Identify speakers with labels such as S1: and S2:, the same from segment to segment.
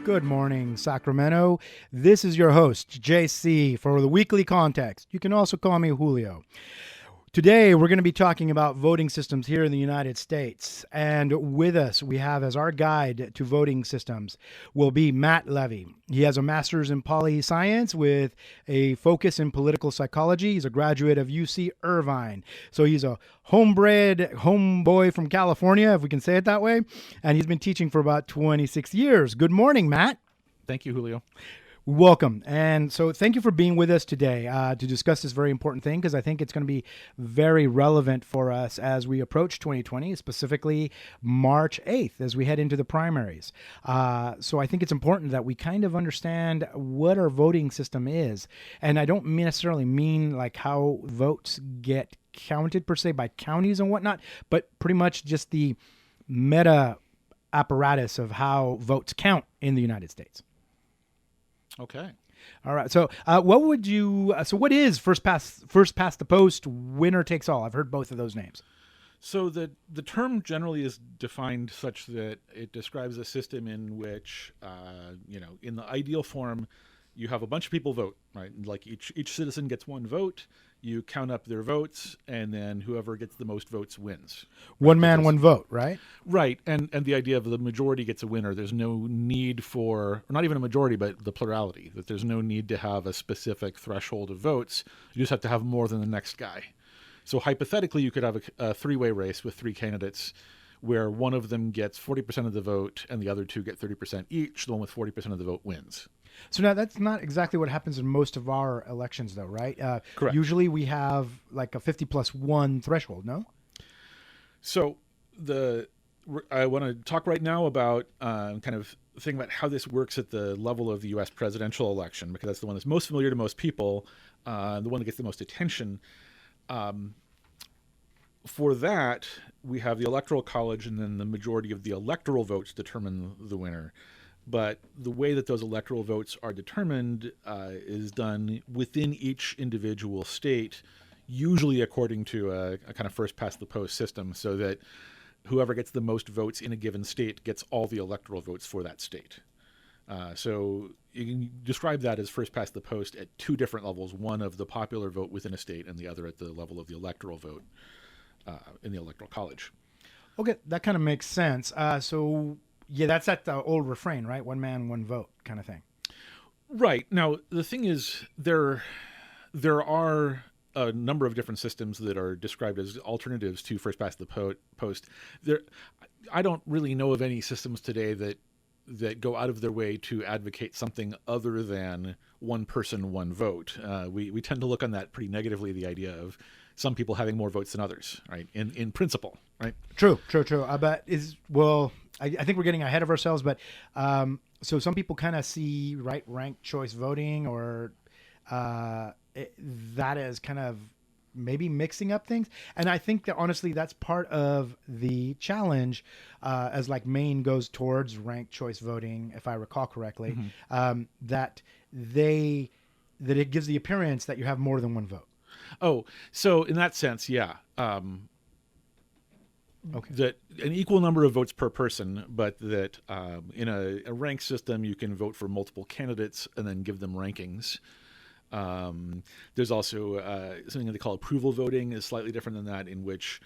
S1: Good morning, Sacramento. This is your host, JC, for the Weekly Context. You can also call me Julio. Today, we're going to be talking about voting systems here in the United States. And with us, we have as our guide to voting systems will be Matt Levy. He has a master's in poli-science with a focus in political psychology. He's a graduate of UC Irvine. So he's a homebred homeboy from California, if we can say it that way. And he's been teaching for about 26 years. Good morning, Matt.
S2: Thank you, Julio.
S1: Welcome. And so thank you for being with us today to discuss this very important thing, because I think it's going to be very relevant for us as we approach 2020, specifically March 8th, as we head into the primaries. So I think it's important that we kind of understand what our voting system is. And I don't necessarily mean like how votes get counted per se by counties and whatnot, but pretty much just the meta apparatus of how votes count in the United States.
S2: Okay.
S1: All right. So, what is first past the post, winner takes all? I've heard both of those names.
S2: So the term generally is defined such that it describes a system in which, in the ideal form, you have a bunch of people vote, right? Like each citizen gets one vote. You count up their votes, and then whoever gets the most votes wins.
S1: One man, one vote, right?
S2: Right, and the idea of the majority gets a winner. There's no need for, or not even a majority, but the plurality, that there's no need to have a specific threshold of votes. You just have to have more than the next guy. So hypothetically, you could have a three-way race with three candidates where one of them gets 40% of the vote and the other two get 30% each. The one with 40% of the vote wins.
S1: So now that's not exactly what happens in most of our elections, though, right?
S2: Correct.
S1: Usually we have like a 50+1 threshold, no?
S2: So I want to talk right now about kind of think about how this works at the level of the U.S. presidential election, because that's the one that's most familiar to most people, the one that gets the most attention. For that, we have the Electoral College, and then the majority of the electoral votes determine the winner. But the way that those electoral votes are determined is done within each individual state, usually according to a kind of first-past-the-post system, so that whoever gets the most votes in a given state gets all the electoral votes for that state. So you can describe that as first-past-the-post at two different levels, one of the popular vote within a state and the other at the level of the electoral vote in the Electoral College.
S1: Okay, that kind of makes sense. Yeah, that's that old refrain, right? One man, one vote kind of thing.
S2: Right. Now, the thing is, there are a number of different systems that are described as alternatives to first past the post. I don't really know of any systems today that go out of their way to advocate something other than one person, one vote. We tend to look on that pretty negatively, the idea of some people having more votes than others, right? In principle, right?
S1: True. I think we're getting ahead of ourselves, but so some people kind of see ranked choice voting or that as kind of maybe mixing up things. And I think that honestly, that's part of the challenge as like Maine goes towards ranked choice voting, if I recall correctly, that it gives the appearance that you have more than one vote.
S2: Oh, so in that sense, yeah.
S1: Okay.
S2: That an equal number of votes per person, but that in a ranked system, you can vote for multiple candidates and then give them rankings. There's also something they call approval voting is slightly different than that, in which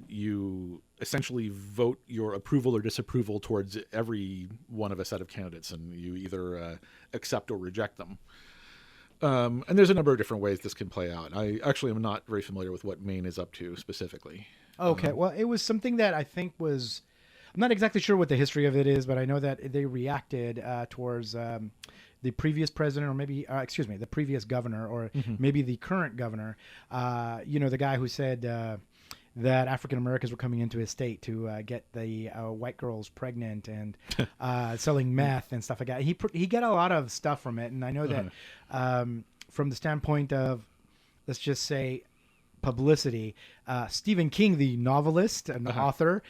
S2: you essentially vote your approval or disapproval towards every one of a set of candidates, and you either accept or reject them. And there's a number of different ways this can play out. I actually am not very familiar with what Maine is up to specifically.
S1: Okay. Well, it was something that I think was, I'm not exactly sure what the history of it is, but I know that they reacted towards the previous president, or maybe, the previous governor, or maybe the current governor, the guy who said that African Americans were coming into his state to get the white girls pregnant and selling meth and stuff like that. He got a lot of stuff from it, and I know that from the standpoint of, let's just say, publicity, Stephen King, the novelist and author,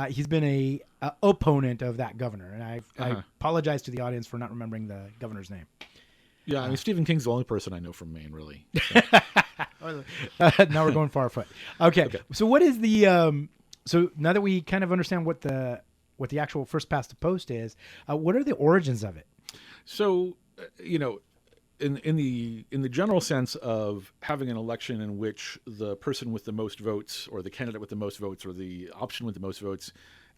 S1: he's been a opponent of that governor, and I apologize to the audience for not remembering the governor's name.
S2: Yeah, I mean, Stephen King's the only person I know from Maine, really. So.
S1: Now we're going far afoot. Okay. So what is the so now that we kind of understand what what the actual first past the post is. What are the origins of it?
S2: So, in the general sense of having an election in which the person with the most votes, or the candidate with the most votes, or the option with the most votes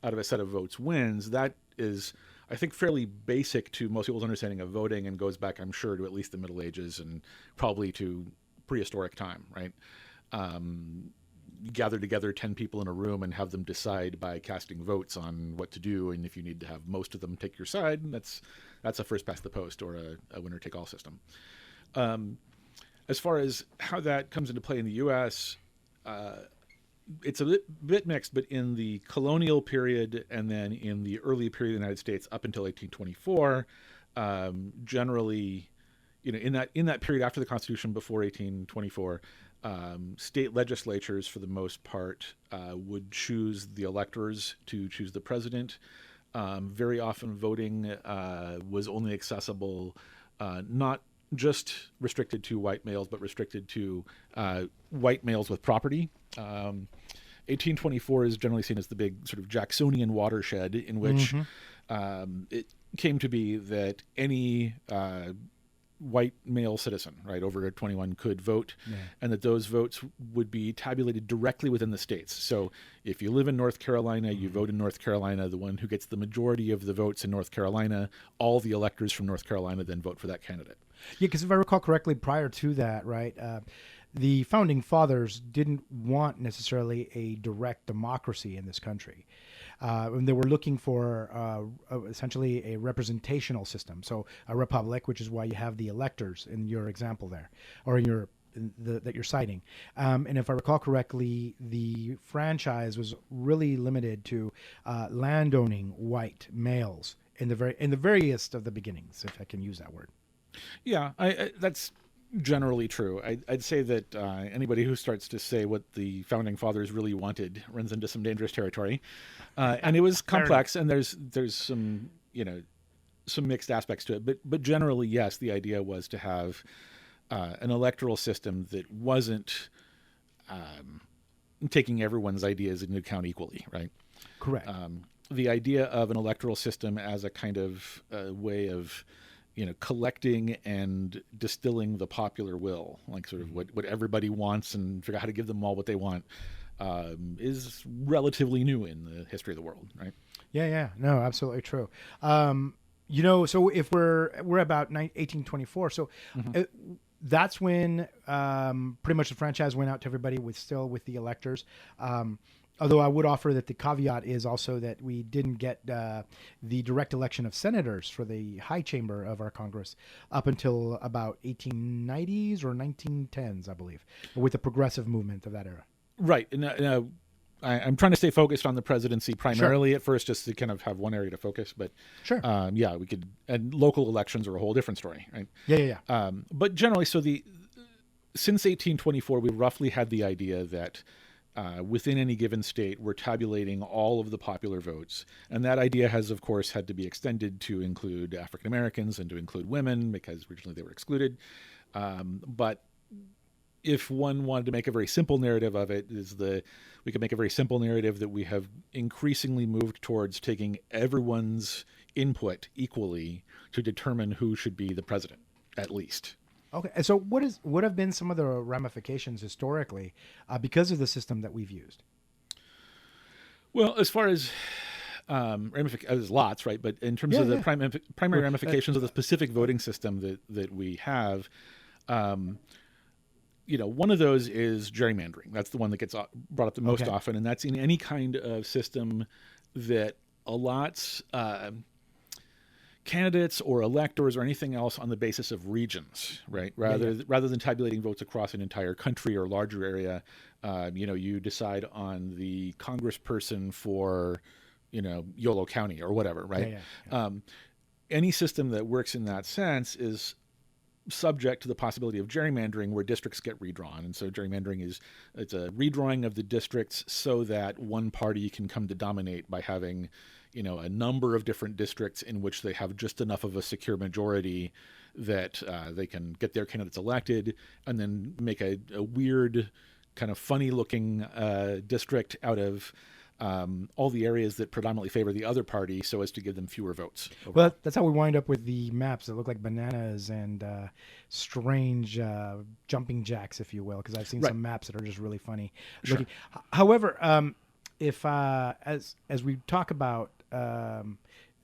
S2: out of a set of votes wins, that is, I think, fairly basic to most people's understanding of voting, and goes back, I'm sure, to at least the Middle Ages and probably to prehistoric time, right? Gather together 10 people in a room and have them decide by casting votes on what to do, and if you need to have most of them take your side, that's a first past the post, or a winner take all system. As far as how that comes into play in the U.S., it's a bit mixed, but in the colonial period and then in the early period of the United States up until 1824, generally, in that period after the Constitution, before 1824, state legislatures, for the most part, would choose the electors to choose the president. Very often voting was only accessible, not just restricted to white males, but restricted to white males with property. 1824 is generally seen as the big sort of Jacksonian watershed in which it came to be that any white male citizen, right, over 21 could vote, and that those votes would be tabulated directly within the states. So if you live in North Carolina, you vote in North Carolina. The one who gets the majority of the votes in North Carolina, all the electors from North Carolina then vote for that candidate.
S1: Yeah, because if I recall correctly, prior to that, right, the founding fathers didn't want necessarily a direct democracy in this country. And they were looking for essentially a representational system. So a republic, which is why you have the electors in your example there, or that you're citing. And if I recall correctly, the franchise was really limited to landowning white males in the veriest of the beginnings, if I can use that word.
S2: Yeah, that's generally true. I'd say that anybody who starts to say what the founding fathers really wanted runs into some dangerous territory, and it was complex. And there's some some mixed aspects to it. But generally, yes, the idea was to have an electoral system that wasn't taking everyone's ideas into account equally, right?
S1: Correct.
S2: The idea of an electoral system as a kind of way of collecting and distilling the popular will, like sort of what everybody wants, and figure out how to give them all what they want, is relatively new in the history of the world, right? Yeah,
S1: no, absolutely true. So if we're about 1824, so that's when pretty much the franchise went out to everybody with the electors. Although I would offer that the caveat is also that we didn't get the direct election of senators for the high chamber of our Congress up until about 1890s or 1910s, I believe, with the progressive movement of that era.
S2: Right. And I'm trying to stay focused on the presidency primarily at first, just to kind of have one area to focus. But
S1: sure,
S2: we could. And local elections are a whole different story, right?
S1: Yeah.
S2: But generally, since 1824, we roughly had the idea that within any given state, we're tabulating all of the popular votes. And that idea has, of course, had to be extended to include African Americans and to include women, because originally they were excluded. But if one wanted to make a very simple narrative of it, we could make a very simple narrative that we have increasingly moved towards taking everyone's input equally to determine who should be the president, at least.
S1: Okay, and so what have been some of the ramifications historically because of the system that we've used?
S2: Well, as far as there's lots, right? But in terms of the primary ramifications of the specific voting system that we have, one of those is gerrymandering. That's the one that gets brought up the most often, and that's in any kind of system that allots candidates or electors or anything else on the basis of regions, right? Rather than tabulating votes across an entire country or larger area, you decide on the congressperson for, Yolo County or whatever, right? Any system that works in that sense is subject to the possibility of gerrymandering, where districts get redrawn. And so gerrymandering it's a redrawing of the districts so that one party can come to dominate by having a number of different districts in which they have just enough of a secure majority that they can get their candidates elected, and then make a weird, kind of funny-looking district out of all the areas that predominantly favor the other party so as to give them fewer votes. Overall.
S1: Well, that's how we wind up with the maps that look like bananas and strange jumping jacks, if you will, because I've seen some maps that are just really funny looking. However, if as we talk about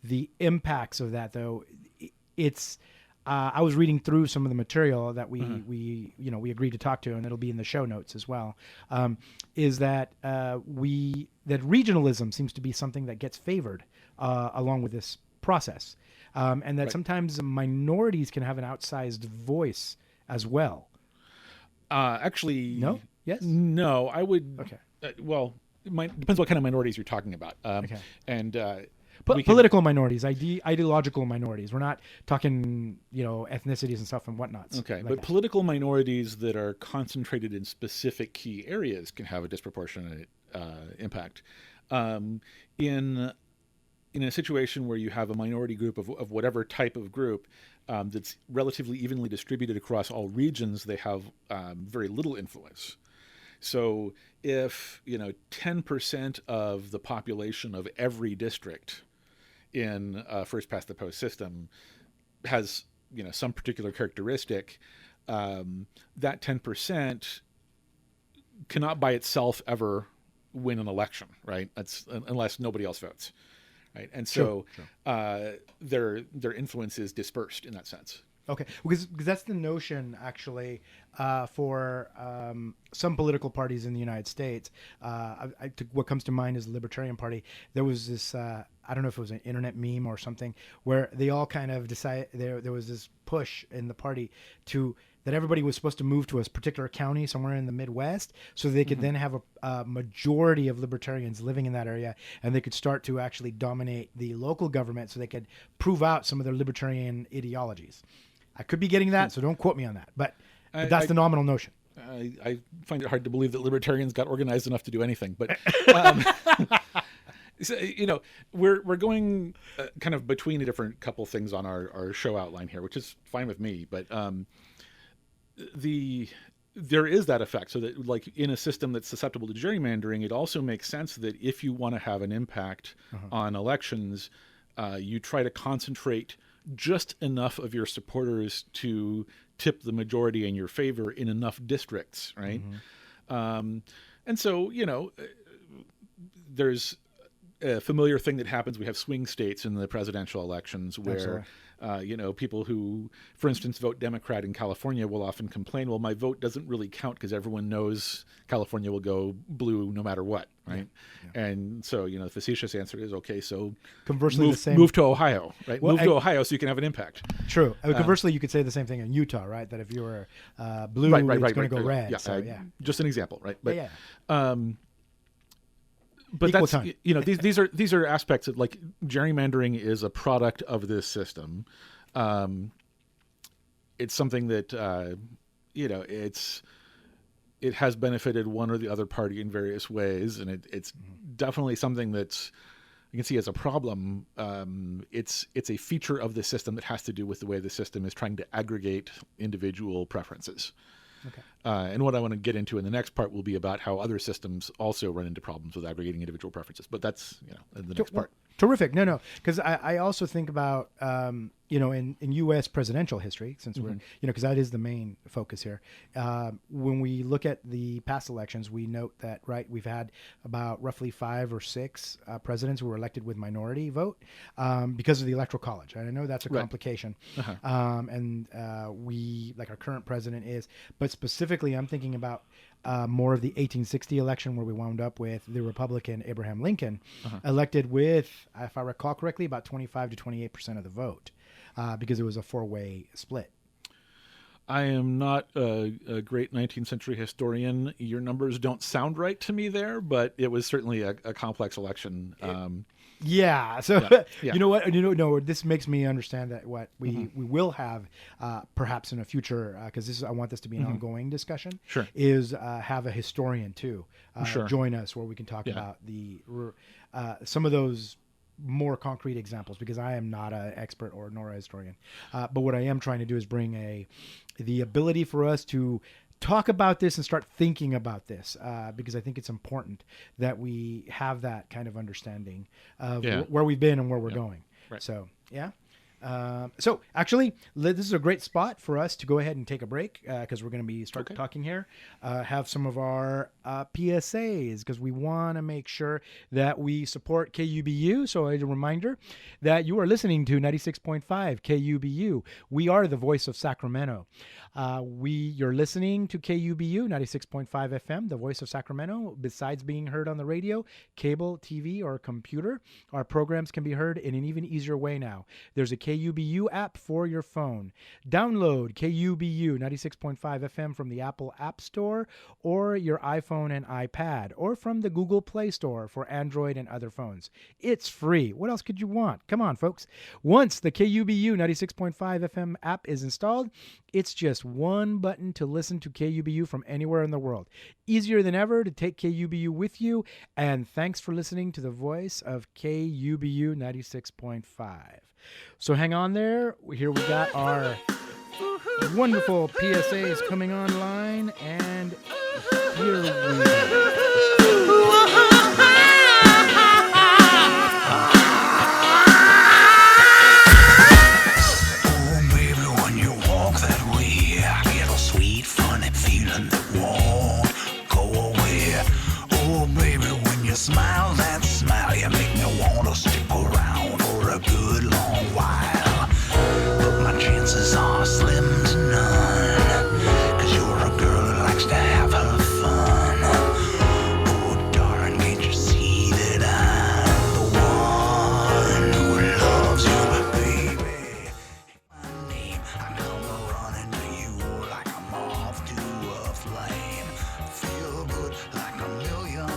S1: the impacts of that, though, it's I was reading through some of the material that we agreed to talk to, and it'll be in the show notes as well. Is that that regionalism seems to be something that gets favored along with this process, and that sometimes minorities can have an outsized voice as well.
S2: Actually,
S1: no, yes,
S2: no, I would.
S1: Okay,
S2: well, it depends what kind of minorities you're talking about. And
S1: political minorities, ideological minorities. We're not talking, ethnicities and stuff and whatnots.
S2: Okay, but political minorities that are concentrated in specific key areas can have a disproportionate impact. In a situation where you have a minority group of whatever type of group that's relatively evenly distributed across all regions, they have very little influence. So if 10% of the population of every district in a first past the post system has some particular characteristic, that 10% cannot by itself ever win an election, right? That's unless nobody else votes, right? And so their influence is dispersed in that sense.
S1: Okay, because that's the notion, actually, for some political parties in the United States. What comes to mind is the Libertarian Party. There was this, I don't know if it was an internet meme or something, where they all kind of decided, there was this push in the party that everybody was supposed to move to a particular county somewhere in the Midwest, so they could then have a majority of libertarians living in that area, and they could start to actually dominate the local government so they could prove out some of their libertarian ideologies. I could be getting that, so don't quote me on that. But that's the nominal notion.
S2: I find it hard to believe that libertarians got organized enough to do anything. But so, we're going kind of between a different couple things on our show outline here, which is fine with me. But there is that effect. So that, like, in a system that's susceptible to gerrymandering, it also makes sense that if you want to have an impact on elections, you try to concentrate just enough of your supporters to tip the majority in your favor in enough districts, right? And so, there's a familiar thing that happens. We have swing states in the presidential elections where, people who, for instance, vote Democrat in California will often complain, well, my vote doesn't really count because everyone knows California will go blue no matter what, right? Yeah. And so, the facetious answer is, okay, so
S1: conversely,
S2: move to Ohio, right? Well, move to Ohio so you can have an impact.
S1: True. Conversely, you could say the same thing in Utah, right? That if you were blue, it's going to go red.
S2: Yeah,
S1: so,
S2: just an example, right? But, but
S1: equal
S2: that's
S1: time.
S2: These are aspects of, like, gerrymandering is a product of this system. It's something that it has benefited one or the other party in various ways, and it's definitely something that's you can see as a problem. It's a feature of the system that has to do with the way the system is trying to aggregate individual preferences. Okay. And what I want to get into in the next part will be about how other systems also run into problems with aggregating individual preferences. But that's in the next part.
S1: Terrific. No, because I also think about in U.S. presidential history, since we're because that is the main focus here. When we look at the past elections, we note that we've had about roughly 5 or 6 presidents who were elected with minority vote because of the Electoral College. And I know that's a complication, and we, like, our current president is, but specifically, I'm thinking about more of the 1860 election, where we wound up with the Republican Abraham Lincoln elected with, if I recall correctly, about 25 to 28% of the vote, because it was a 4-way split.
S2: I am not a great 19th century historian. Your numbers don't sound right to me there, but it was certainly a complex election.
S1: So you know what? This makes me understand that what we will have perhaps in a future, because I want this to be an ongoing discussion.
S2: Sure.
S1: Is have a historian too join us, where we can talk about some of those more concrete examples, because I am not an expert nor a historian. But what I am trying to do is bring the ability for us to talk about this and start thinking about this, because I think it's important that we have that kind of understanding of where we've been and where we're going.
S2: Right.
S1: So, yeah. So actually, this is a great spot for us to go ahead and take a break, because we're going to be talking here. Have some of our PSAs, because we want to make sure that we support KUBU. So as a reminder that you are listening to 96.5 KUBU. We are the voice of Sacramento. You're listening to KUBU 96.5 FM, the voice of Sacramento. Besides being heard on the radio, cable, TV, or computer, our programs can be heard in an even easier way now. There's a KUBU app for your phone. Download KUBU 96.5 FM from the Apple App Store or your iPhone and iPad, or from the Google Play Store for Android and other phones. It's free. What else could you want? Come on, folks. Once the KUBU 96.5 FM app is installed, it's just one button to listen to KUBU from anywhere in the world. Easier than ever to take KUBU with you, and thanks for listening to the voice of KUBU 96.5. So hang on there. Here we got our wonderful PSAs coming online, and here we go.
S3: Smile, that smile, you make me want to stick around for a good long while. But my chances are slim to none, 'cause you're a girl who likes to have her fun. Oh, darling, can't you see that I'm the one who loves you, baby? My name, I come running to you like I'm off to a flame. Feel good like $1 million.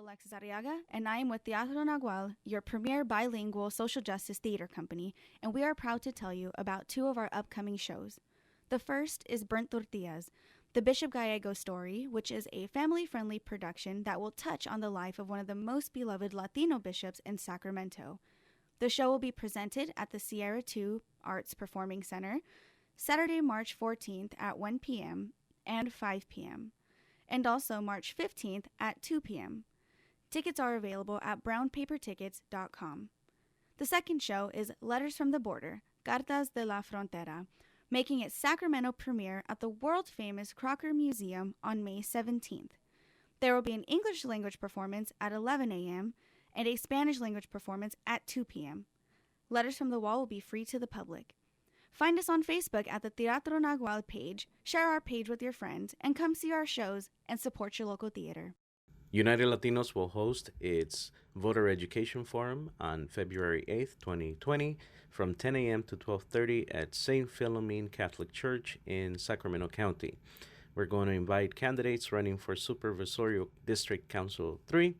S4: Alexis Arriaga, and I am with Teatro Nagual, your premier bilingual social justice theater company, and we are proud to tell you about two of our upcoming shows. The first is Burnt Tortillas, the Bishop Gallego story, which is a family-friendly production that will touch on the life of one of the most beloved Latino bishops in Sacramento. The show will be presented at the Sierra 2 Arts Performing Center, Saturday, March 14th at 1 p.m. and 5 p.m., and also March 15th at 2 p.m. Tickets are available at brownpapertickets.com. The second show is Letters from the Border, Cartas de la Frontera, making its Sacramento premiere at the world-famous Crocker Museum on May 17th. There will be an English language performance at 11 a.m. and a Spanish language performance at 2 p.m. Letters from the Wall will be free to the public. Find us on Facebook at the Teatro Nagual page, share our page with your friends, and come see our shows and support your local theater.
S5: United Latinos will host its Voter Education Forum on February 8th, 2020, from 10 a.m. to 12:30 at St. Philomene Catholic Church in Sacramento County. We're going to invite candidates running for Supervisorial District Council 3,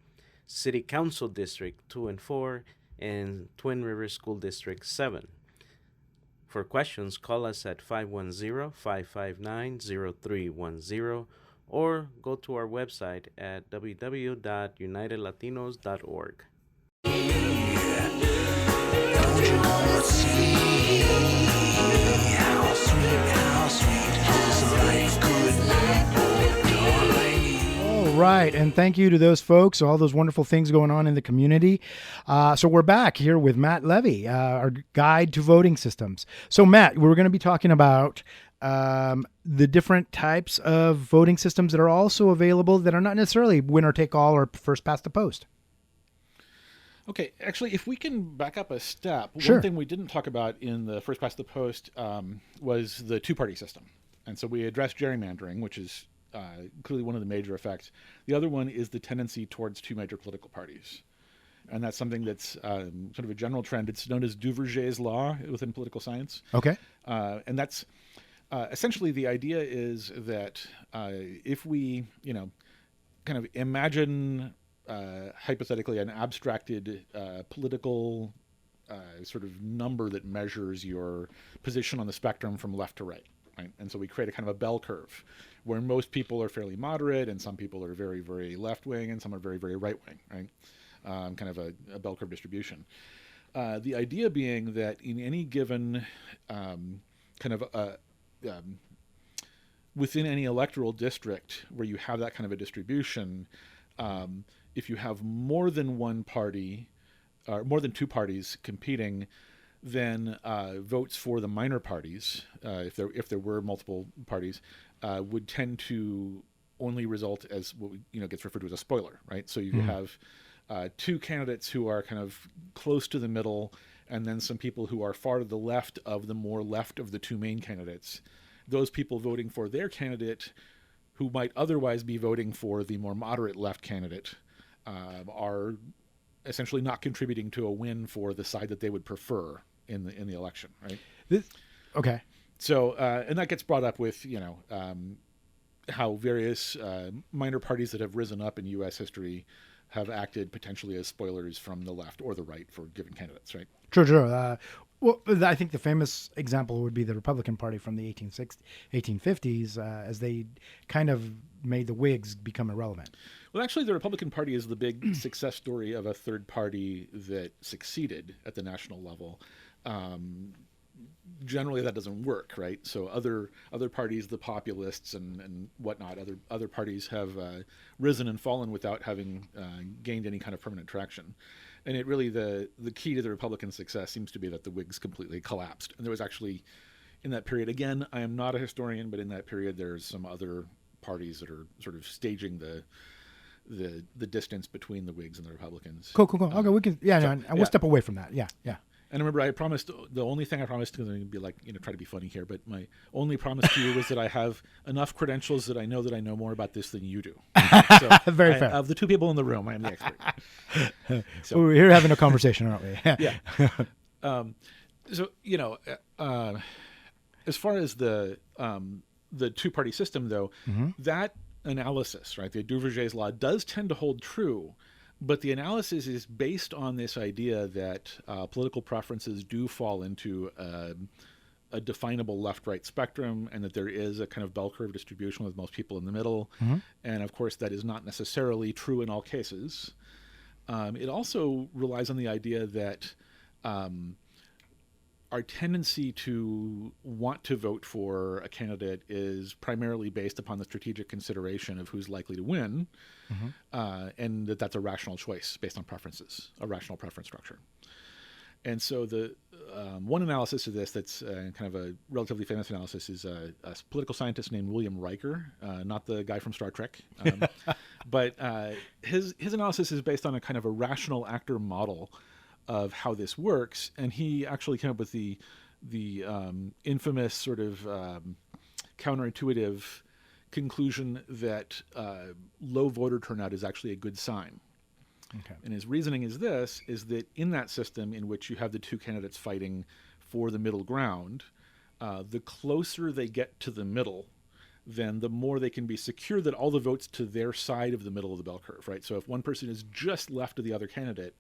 S5: City Council District 2 and 4, and Twin Rivers School District 7. For questions, call us at 510-559-0310 or go to our website at www.unitedlatinos.org.
S1: All right, and thank you to those folks, all those wonderful things going on in the community. So we're back here with Matt Levy, our guide to voting systems. So Matt, we're going to be talking about the different types of voting systems that are also available that are not necessarily winner take all or first past the post.
S2: Okay, actually, if we can back up a step,
S1: Sure.
S2: One thing we didn't talk about in the first past the post was the two-party system. And so we addressed gerrymandering, which is clearly one of the major effects. The other one is the tendency towards two major political parties. And that's something that's sort of a general trend. It's known as Duverger's law within political science.
S1: Okay.
S2: And that's essentially the idea is that if we, kind of imagine hypothetically an abstracted political sort of number that measures your position on the spectrum from left to right. Right? And so we create a kind of a bell curve where most people are fairly moderate and some people are very, very left-wing and some are very, very right-wing, right? Kind of a bell curve distribution. The idea being that in any given within any electoral district where you have that kind of a distribution, if you have more than one party or more than two parties competing, then votes for the minor parties, if there were multiple parties, would tend to only result as what gets referred to as a spoiler, right? So you have two candidates who are kind of close to the middle, and then some people who are far to the left of the more left of the two main candidates. Those people voting for their candidate, who might otherwise be voting for the more moderate left candidate, are essentially not contributing to a win for the side that they would prefer in the election, right?
S1: Okay.
S2: So, and that gets brought up with, how various minor parties that have risen up in U.S. history have acted potentially as spoilers from the left or the right for given candidates, right?
S1: Sure. Well, I think the famous example would be the Republican Party from the 1850s, as they kind of made the Whigs become irrelevant.
S2: Well, actually, the Republican Party is the big success story of a third party that succeeded at the national level. Generally, that doesn't work, right? So other parties, the populists and whatnot, other parties have risen and fallen without having gained any kind of permanent traction. And it really, the key to the Republican success seems to be that the Whigs completely collapsed. And there was actually, in that period, again, I am not a historian, but in that period, there's some other parties that are sort of staging the distance between the Whigs and the Republicans.
S1: Cool. Okay, we can, we'll step away from that. Yeah.
S2: And remember, I promised, the only thing I promised, because I'm going to be like, try to be funny here, but my only promise to you was that I have enough credentials that I know more about this than you do. So
S1: Very fair.
S2: Of the two people in the room, I am the expert. So,
S1: we're here having a conversation, aren't we?
S2: Yeah. As far as the two-party system, though, that analysis, right, the Duverger's law, does tend to hold true. But the analysis is based on this idea that political preferences do fall into a definable left-right spectrum, and that there is a kind of bell curve distribution with most people in the middle. And of course, that is not necessarily true in all cases. It also relies on the idea that our tendency to want to vote for a candidate is primarily based upon the strategic consideration of who's likely to win, and that's a rational choice based on preferences, a rational preference structure. And so the one analysis of this that's kind of a relatively famous analysis is a political scientist named William Riker, not the guy from Star Trek, but his analysis is based on a kind of a rational actor model of how this works, and he actually came up with the infamous sort of counterintuitive conclusion that low voter turnout is actually a good sign.
S1: Okay.
S2: And his reasoning is that in that system in which you have the two candidates fighting for the middle ground, the closer they get to the middle, then the more they can be secure that all the votes to their side of the middle of the bell curve, right? So if one person is just left of the other candidate,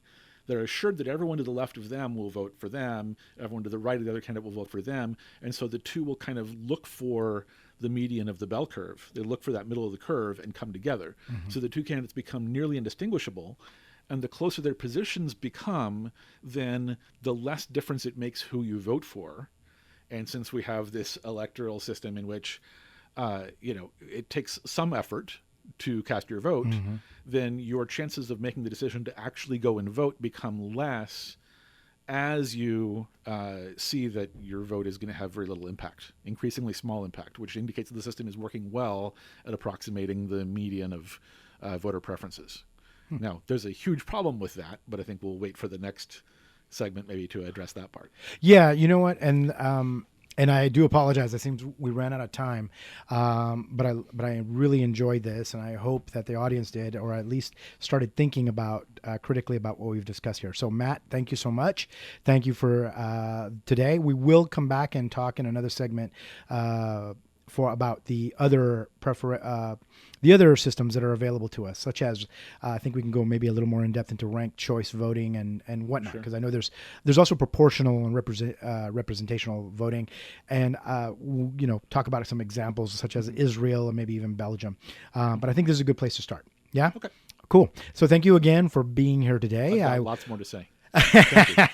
S2: they're assured that everyone to the left of them will vote for them, everyone to the right of the other candidate will vote for them, and so the two will kind of look for the median of the bell curve. They look for that middle of the curve and come together. So the two candidates become nearly indistinguishable, and the closer their positions become, then the less difference it makes who you vote for. And since we have this electoral system in which it takes some effort to cast your vote, then your chances of making the decision to actually go and vote become less as you see that your vote is going to have very little impact, increasingly small impact, which indicates that the system is working well at approximating the median of voter preferences. Now, there's a huge problem with that, but I think we'll wait for the next segment maybe to address that part.
S1: Yeah, you know what? And I do apologize. It seems we ran out of time, but I really enjoyed this, and I hope that the audience did, or at least started thinking about critically about what we've discussed here. So, Matt, thank you so much. Thank you for today. We will come back and talk in another segment for about the other systems that are available to us, such as I think we can go maybe a little more in depth into ranked choice voting and whatnot, because I know there's also proportional and representational voting, and talk about some examples such as Israel and maybe even Belgium. But I think this is a good place to start. Yeah.
S2: Okay.
S1: Cool. So thank you again for being here today.
S2: I've got lots more to say.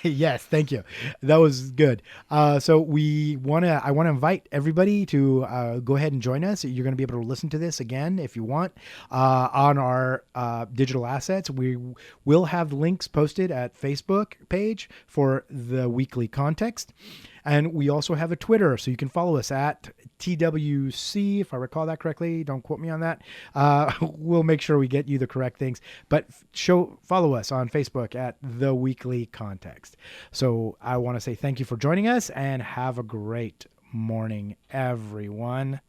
S1: Yes, thank you. That was good. So I want to invite everybody to go ahead and join us. You're going to be able to listen to this again if you want on our digital assets. We will have links posted at Facebook page for the weekly context. And we also have a Twitter, so you can follow us at TWC, if I recall that correctly. Don't quote me on that. We'll make sure we get you the correct things. But follow us on Facebook at The Weekly Context. So I want to say thank you for joining us, and have a great morning, everyone.